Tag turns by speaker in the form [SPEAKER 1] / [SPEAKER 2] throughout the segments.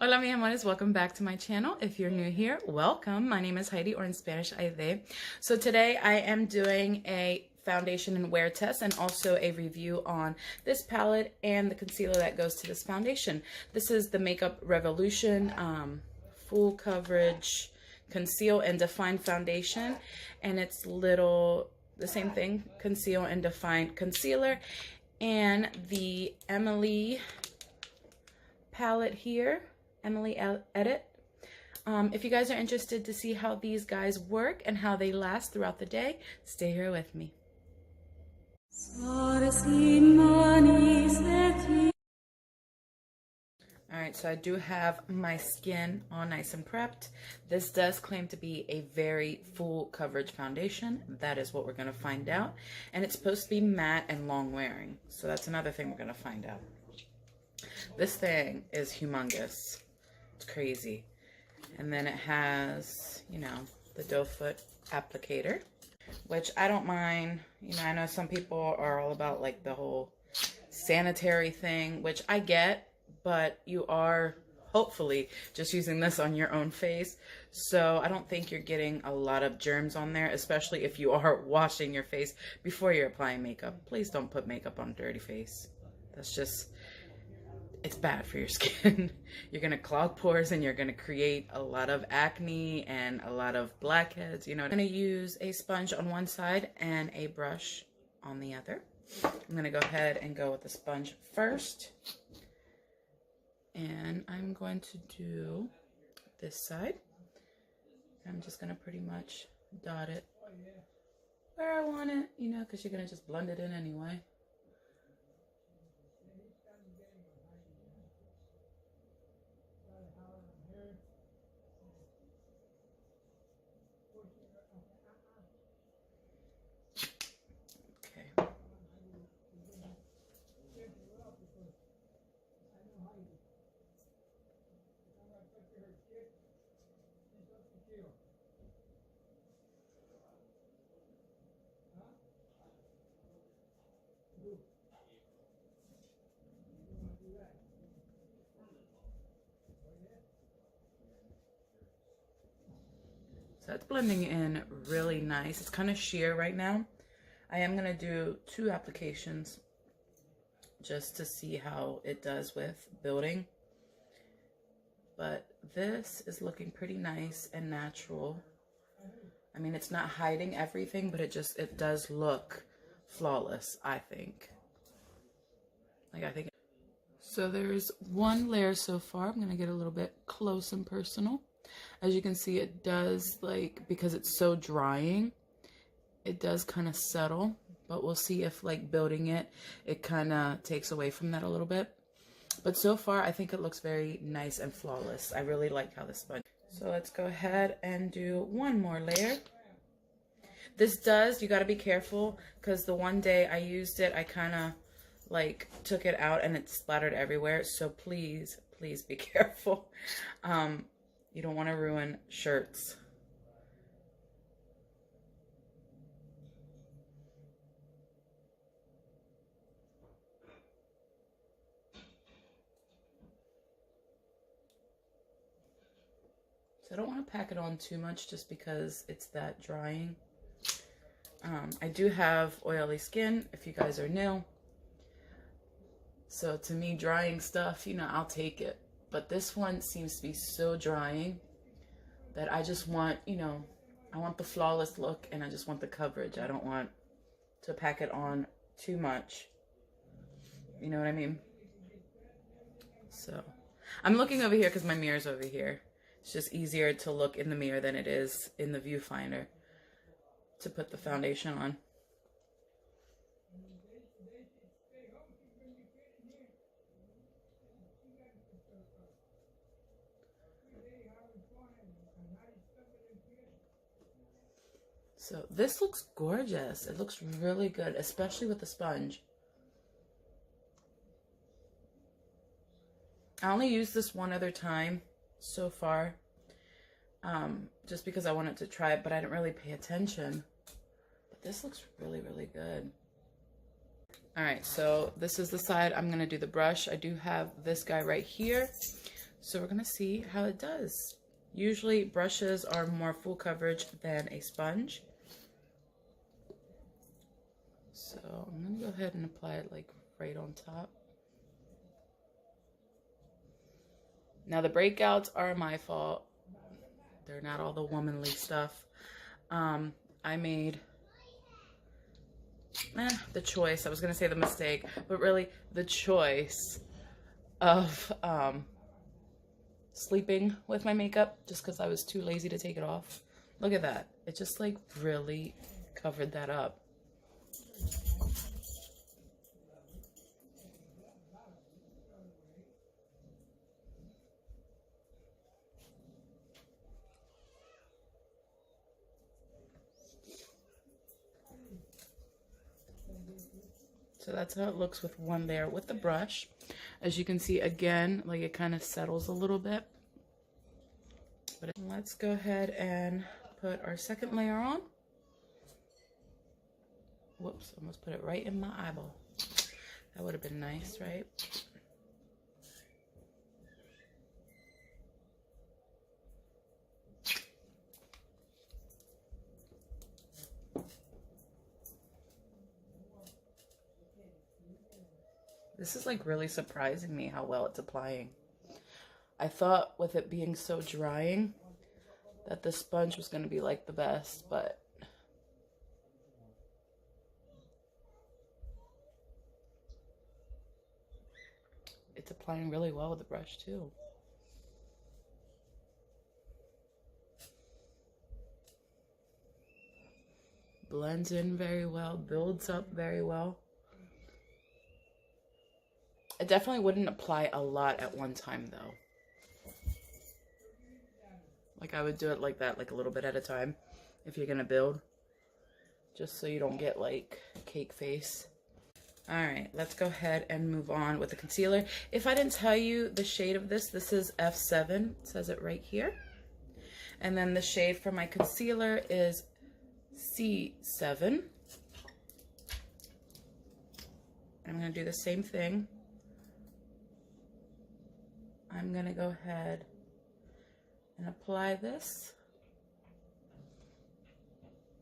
[SPEAKER 1] Hola mis amores, welcome back to my channel. If you're new here, welcome. My name is Heidi, or in Spanish, Aide. So today I am doing a foundation and wear test and also a review on this palette and the concealer that goes to this foundation. This is the Makeup Revolution full coverage conceal and define foundation, and it's the same thing, conceal and define concealer, and the Emily palette here, Emily Edit. If you guys are interested to see how these guys work and how they last throughout the day, stay here with me. Alright, so I do have my skin all nice and prepped. This does claim to be a very full coverage foundation. That is what we're going to find out. And it's supposed to be matte and long wearing. So that's another thing we're going to find out. This thing is humongous. It's crazy. And then it has, you know, the doe foot applicator, which I don't mind. You know, I know some people are all about like the whole sanitary thing, which I get, but you are hopefully just using this on your own face. So I don't think you're getting a lot of germs on there, especially if you are washing your face before you're applying makeup. Please don't put makeup on a dirty face. That's just, it's bad for your skin. You're going to clog pores and you're going to create a lot of acne and a lot of blackheads. You know, I'm going to use a sponge on one side and a brush on the other. I'm going to go ahead and go with the sponge first. And I'm going to do this side. I'm just going to pretty much dot it where I want it, you know, because you're going to just blend it in anyway. So it's blending in really nice. It's kind of sheer right now. I am going to do 2 applications just to see how it does with building. But this is looking pretty nice and natural. I mean, it's not hiding everything, but it does look flawless, I think. So there's 1 layer so far. I'm going to get a little bit close and personal. As you can see, it does, like, because it's so drying, it does kind of settle, but we'll see if, like, building it kind of takes away from that a little bit. But so far, I think it looks very nice and flawless. I really like how this sponge. So let's go ahead and do 1 more layer. This you got to be careful, because the one day I used it, I kind of, like, took it out and it splattered everywhere. So please, please be careful. You don't want to ruin shirts. So I don't want to pack it on too much just because it's that drying. I do have oily skin, if you guys are new. So to me, drying stuff, you know, I'll take it. But this one seems to be so drying that I just want, you know, I want the flawless look and I just want the coverage. I don't want to pack it on too much. You know what I mean? So I'm looking over here because my mirror's over here. It's just easier to look in the mirror than it is in the viewfinder to put the foundation on. So this looks gorgeous. It looks really good, especially with the sponge. I only used this 1 other time so far, just because I wanted to try it, but I didn't really pay attention. But this looks really, really good. All right, so this is the side I'm gonna do the brush. I do have this guy right here. So we're gonna see how it does. Usually brushes are more full coverage than a sponge. So I'm gonna go ahead and apply it like right on top. Now the breakouts are my fault. They're not all the womanly stuff. I made the choice, I was gonna say the mistake, but really the choice of sleeping with my makeup just because I was too lazy to take it off. Look at that. It just like really covered that up. So that's how it looks with one layer with the brush. As you can see, again, like it kind of settles a little bit. But let's go ahead and put our second layer on. Whoops, almost put it right in my eyeball. That would have been nice, right? This is like really surprising me how well it's applying. I thought with it being so drying that the sponge was going to be like the best, but it's applying really well with the brush too. Blends in very well, builds up very well. I definitely wouldn't apply a lot at one time though. Like I would do it like that, like a little bit at a time if you're gonna build, just so you don't get like cake face. All right, let's go ahead and move on with the concealer. If I didn't tell you the shade of this, this is F7, it says it right here. And then the shade for my concealer is C7. I'm gonna do the same thing. I'm gonna go ahead and apply this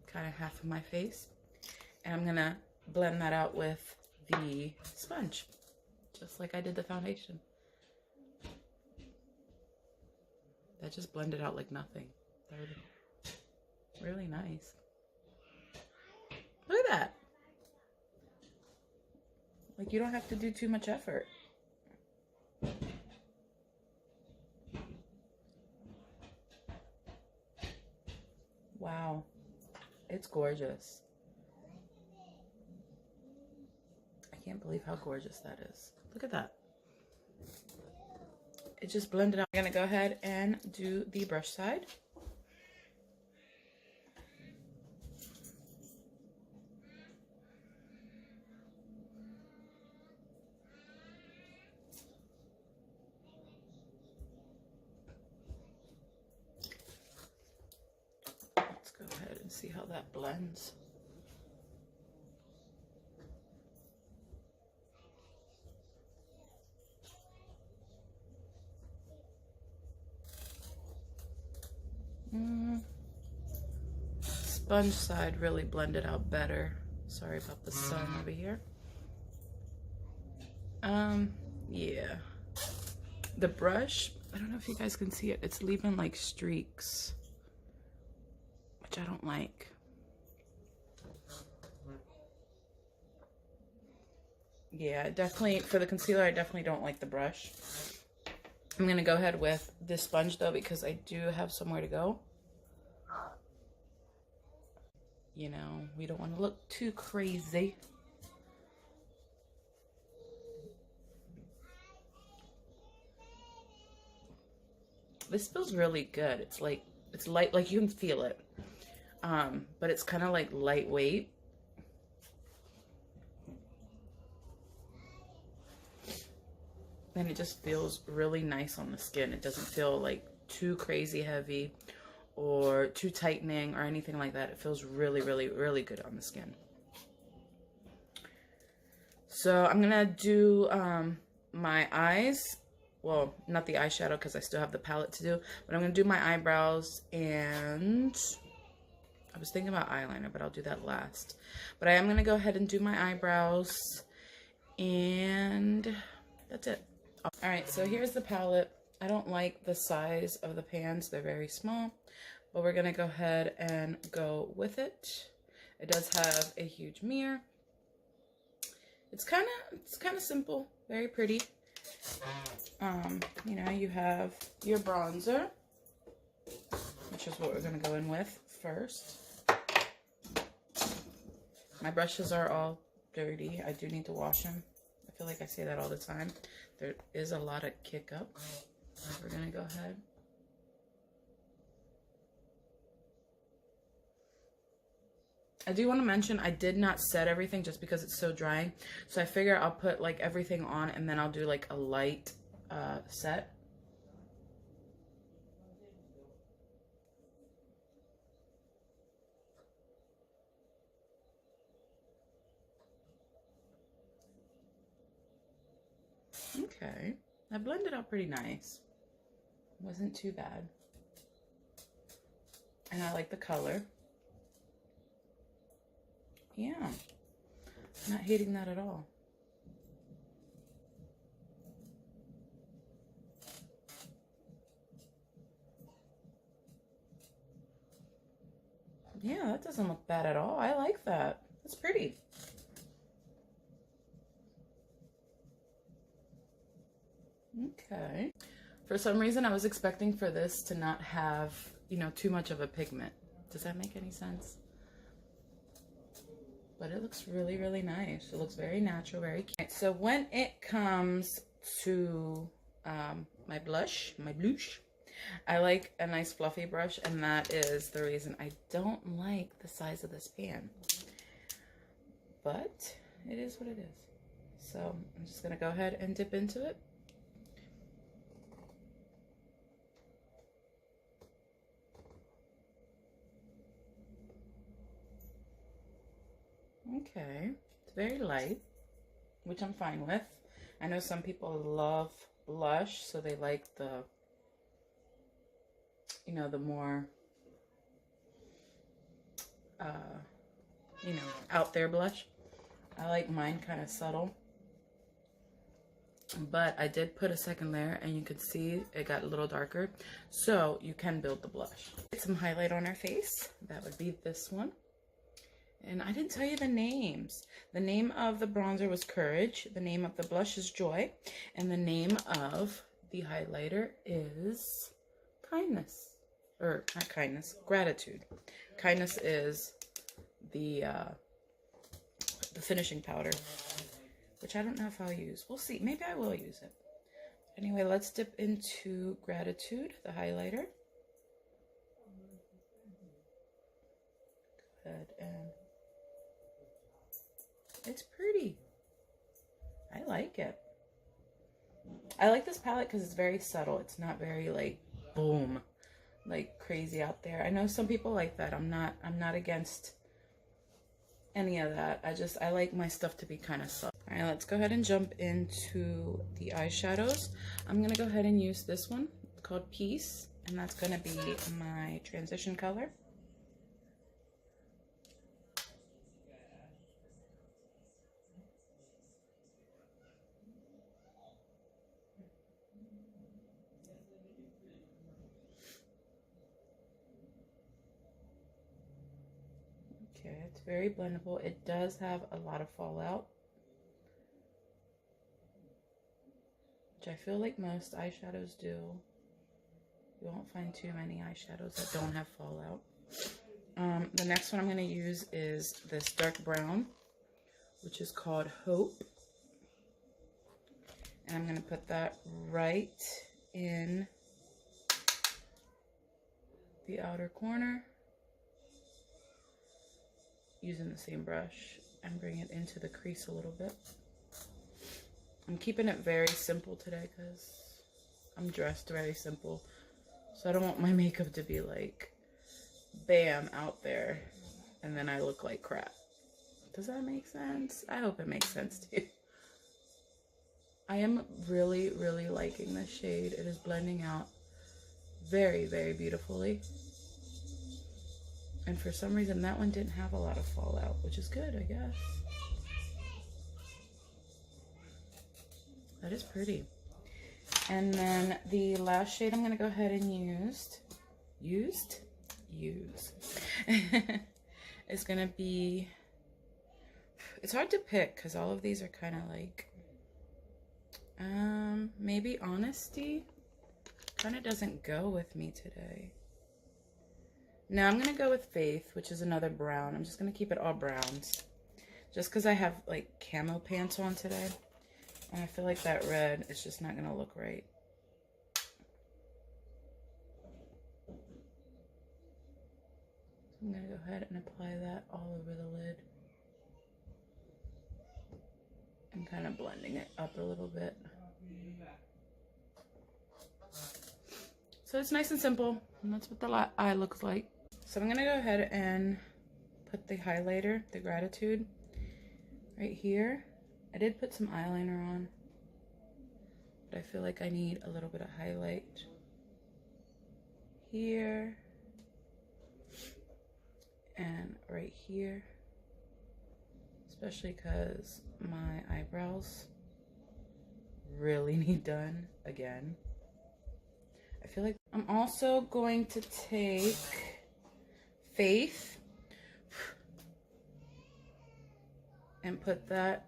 [SPEAKER 1] kind of half of my face, and I'm gonna blend that out with the sponge, just like I did the foundation. That just blended out like nothing. That was really nice. Look at that. Like you don't have to do too much effort. Wow, it's gorgeous. I can't believe how gorgeous that is. Look at that. It just blended out. I'm gonna go ahead and do the brush side. See how that blends. Sponge side really blended out better. Sorry about the sun over here. Yeah. The brush, I don't know if you guys can see it. It's leaving like streaks, which I don't like. Yeah, definitely for the concealer, I definitely don't like the brush. I'm gonna go ahead with this sponge though, because I do have somewhere to go. You know, we don't want to look too crazy. This feels really good. It's like, it's light, like you can feel it. But it's kind of like lightweight. And it just feels really nice on the skin. It doesn't feel like too crazy heavy or too tightening or anything like that. It feels really, really, really good on the skin. So I'm gonna do my eyes well, not the eyeshadow because I still have the palette to do, but I'm going to do my eyebrows, and I was thinking about eyeliner, but I'll do that last. But I am going to go ahead and do my eyebrows, and that's it. All right, so here's the palette. I don't like the size of the pans. They're very small, but we're going to go ahead and go with it. It does have a huge mirror. It's kind of simple, very pretty. You know, you have your bronzer, which is what we're going to go in with first. My brushes are all dirty. I do need to wash them. I feel like I say that all the time. There is a lot of kick up. We're going to go ahead. I do want to mention I did not set everything just because it's so drying. So I figure I'll put like everything on and then I'll do like a light set. Okay, I blended out pretty nice. Wasn't too bad. And I like the color. Yeah, not hating that at all. Yeah, that doesn't look bad at all. I like that. It's pretty. Okay. For some reason, I was expecting for this to not have, you know, too much of a pigment. Does that make any sense? But it looks really, really nice. It looks very natural, very cute. So when it comes to my blush, I like a nice fluffy brush, and that is the reason I don't like the size of this pan. But it is what it is. So I'm just gonna go ahead and dip into it. Okay, it's very light, which I'm fine with. I know some people love blush, so they like the, you know, the more, you know, out there blush. I like mine kind of subtle. But I did put a second layer, and you can see it got a little darker. So you can build the blush. Get some highlight on our face. That would be this one. And I didn't tell you the names. The name of the bronzer was Courage. The name of the blush is Joy. And the name of the highlighter is Kindness. Or not Kindness, Gratitude. Kindness is the finishing powder, which I don't know if I'll use. We'll see. Maybe I will use it. Anyway, let's dip into Gratitude, the highlighter. Good, and it's pretty. I like it. I like this palette because it's very subtle. It's not very like boom, like crazy out there. I know some people like that. I'm not against any of that. I like my stuff to be kind of subtle. All right, let's go ahead and jump into the eyeshadows. I'm gonna go ahead and use this one. It's called Peace, and that's gonna be my transition color. Okay, it's very blendable. It does have a lot of fallout, which I feel like most eyeshadows do. You won't find too many eyeshadows that don't have fallout. The next one I'm going to use is this dark brown, which is called Hope. And I'm going to put that right in the outer corner, using the same brush, and bring it into the crease a little bit. I'm keeping it very simple today because I'm dressed very simple. So I don't want my makeup to be like, bam, out there, and then I look like crap. Does that make sense? I hope it makes sense to you. I am really, really liking this shade. It is blending out very, very beautifully. And for some reason, that one didn't have a lot of fallout, which is good, I guess. That is pretty. And then the last shade I'm going to go ahead and use is going to be, it's hard to pick because all of these are kind of like, maybe Honesty kind of doesn't go with me today. Now I'm going to go with Faith, which is another brown. I'm just going to keep it all browns just because I have like camo pants on today. And I feel like that red is just not going to look right. So I'm going to go ahead and apply that all over the lid. And kind of blending it up a little bit. So it's nice and simple. And that's what the eye looks like. So I'm going to go ahead and put the highlighter, the Gratitude, right here. I did put some eyeliner on, but I feel like I need a little bit of highlight here and right here, especially because my eyebrows really need done again. I feel like I'm also going to take Faith and put that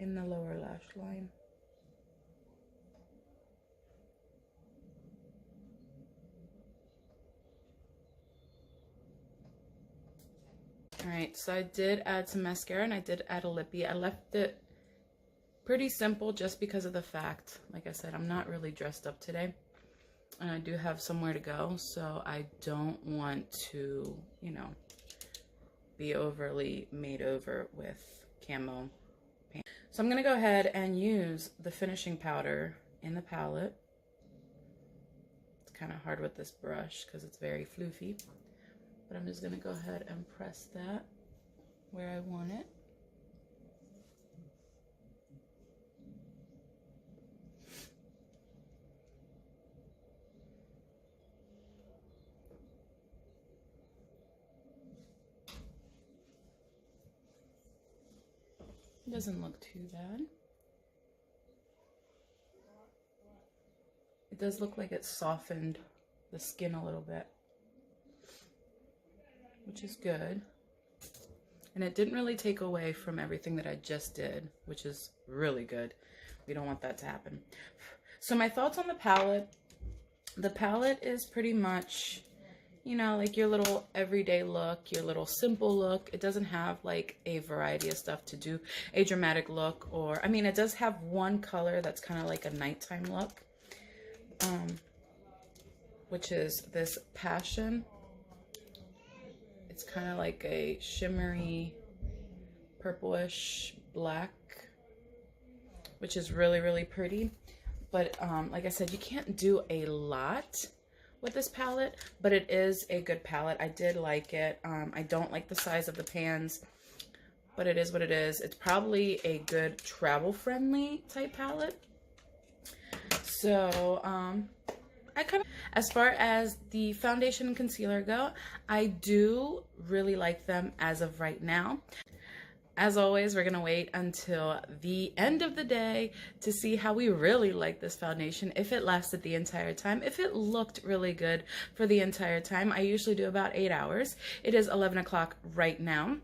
[SPEAKER 1] in the lower lash line. Alright, so I did add some mascara and I did add a lippy. I left it pretty simple just because of the fact, like I said, I'm not really dressed up today. And I do have somewhere to go, so I don't want to, you know, be overly made over with camo paint. So I'm going to go ahead and use the finishing powder in the palette. It's kind of hard with this brush because it's very floofy. But I'm just going to go ahead and press that where I want it. Doesn't look too bad. It does look like it softened the skin a little bit, which is good. And it didn't really take away from everything that I just did, which is really good. We don't want that to happen. So my thoughts on the palette. The palette is pretty much, you know, like your little everyday look, your little simple look. It doesn't have like a variety of stuff to do a dramatic look, or I mean, it does have one color that's kind of like a nighttime look, which is this Passion. It's kind of like a shimmery purplish black, which is really, really pretty. But like I said, you can't do a lot with this palette, but it is a good palette. I did like it. I don't like the size of the pans, but it is what it is. It's probably a good travel friendly type palette. So I kind of, as far as the foundation and concealer go, I do really like them as of right now. As always, we're going to wait until the end of the day to see how we really like this foundation, if it lasted the entire time, if it looked really good for the entire time. I usually do about 8 hours. It is 11 o'clock right now,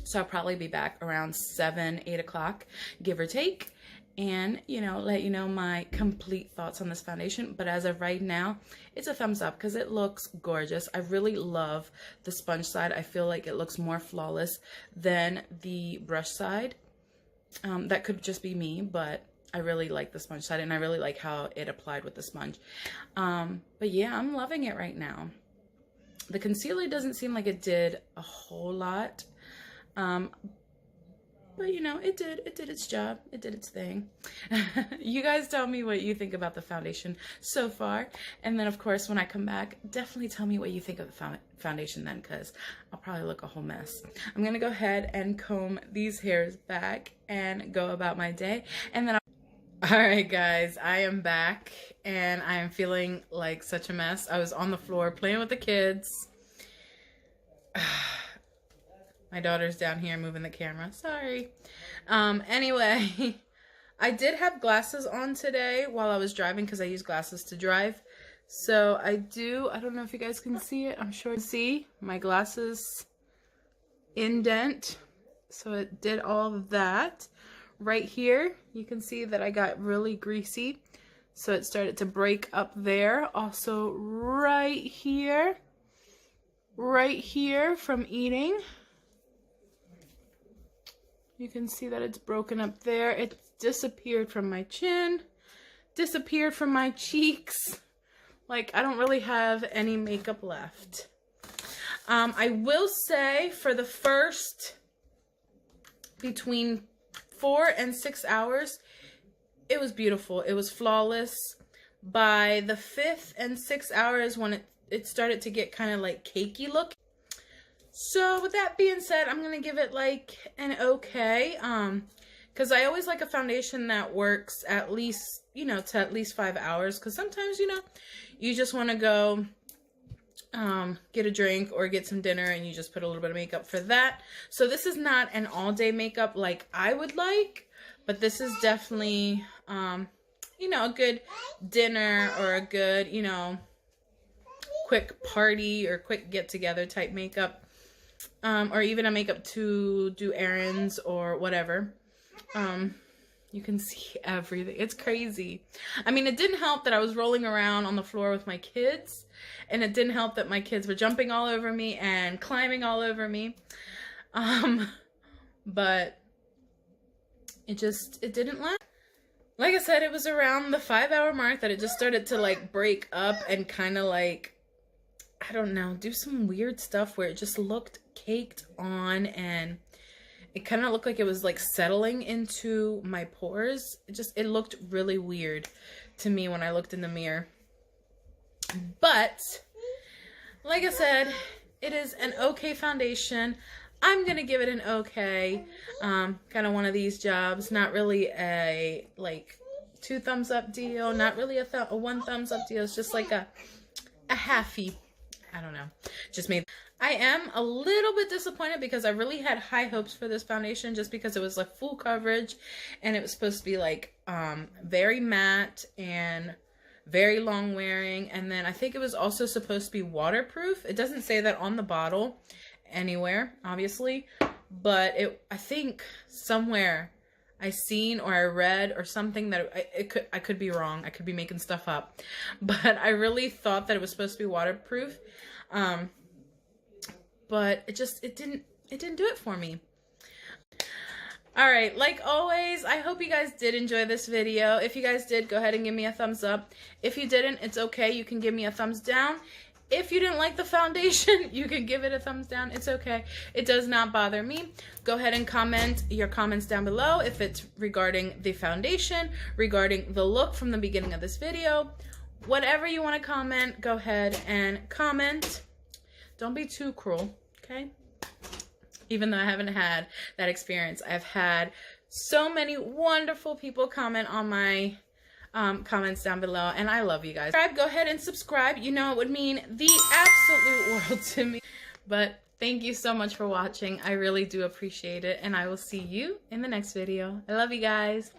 [SPEAKER 1] so I'll probably be back around 7, 8 o'clock, give or take, and, you know, let you know my complete thoughts on this foundation. But as of right now, it's a thumbs up because it looks gorgeous. I really love the sponge side. I feel like it looks more flawless than the brush side. That could just be me, but I really like the sponge side, and I really like how it applied with the sponge. But yeah, I'm loving it right now. The concealer doesn't seem like it did a whole lot. But, you know, it did its job. It did its thing. You guys tell me what you think about the foundation so far. And then, of course, when I come back, definitely tell me what you think of the foundation then, because I'll probably look a whole mess. I'm going to go ahead and comb these hairs back and go about my day. And then Alright guys, I am back and I am feeling like such a mess. I was on the floor playing with the kids. My daughter's down here moving the camera. Sorry. Anyway, I did have glasses on today while I was driving because I use glasses to drive. So I don't know if you guys can see it. I'm sure you can see my glasses indent. So it did all of that. Right here, you can see that I got really greasy. So it started to break up there. Also right here from eating. You can see that it's broken up there. It disappeared from my chin, disappeared from my cheeks. Like, I don't really have any makeup left. I will say for the first between 4 and 6 hours, it was beautiful. It was flawless. By the 5th and 6th hours, when it started to get kind of like cakey look. So with that being said, I'm gonna give it like an okay. Because I always like a foundation that works at least, you know, to at least 5 hours. Because sometimes, you know, you just want to go get a drink or get some dinner and you just put a little bit of makeup for that. So this is not an all-day makeup like I would like, but this is definitely you know, a good dinner or a good, you know, quick party or quick get-together type makeup, or even a makeup to do errands or whatever. You can see everything. It's crazy. I mean, it didn't help that I was rolling around on the floor with my kids, and it didn't help that my kids were jumping all over me and climbing all over me. But it didn't last. Like I said, it was around the 5-hour mark that it just started to like break up and kind of like, I don't know, do some weird stuff where it just looked caked on, and it kind of looked like it was like settling into my pores. It looked really weird to me when I looked in the mirror. But like I said, it is an okay foundation. I'm gonna give it an okay. Kind of one of these jobs. Not really a like 2 thumbs up deal. Not really a 1 thumbs up deal. It's just like a halfy. I don't know. Just made. I am a little bit disappointed because I really had high hopes for this foundation, just because it was like full coverage and it was supposed to be like very matte and very long wearing, and then I think it was also supposed to be waterproof. It doesn't say that on the bottle anywhere, obviously, but I think somewhere I seen or I read or something that I could be wrong. I could be making stuff up, but I really thought that it was supposed to be waterproof. But it didn't do it for me. Alright, like always, I hope you guys did enjoy this video. If you guys did, go ahead and give me a thumbs up. If you didn't, it's okay. You can give me a thumbs down. If you didn't like the foundation, you can give it a thumbs down. It's okay. It does not bother me. Go ahead and comment your comments down below if it's regarding the foundation, regarding the look from the beginning of this video. Whatever you want to comment, go ahead and comment. Don't be too cruel, okay? Even though I haven't had that experience, I've had so many wonderful people comment on my comments down below, and I love you guys. Go ahead and subscribe. You know, it would mean the absolute world to me. But thank you so much for watching. I really do appreciate it, and I will see you in the next video. I love you guys.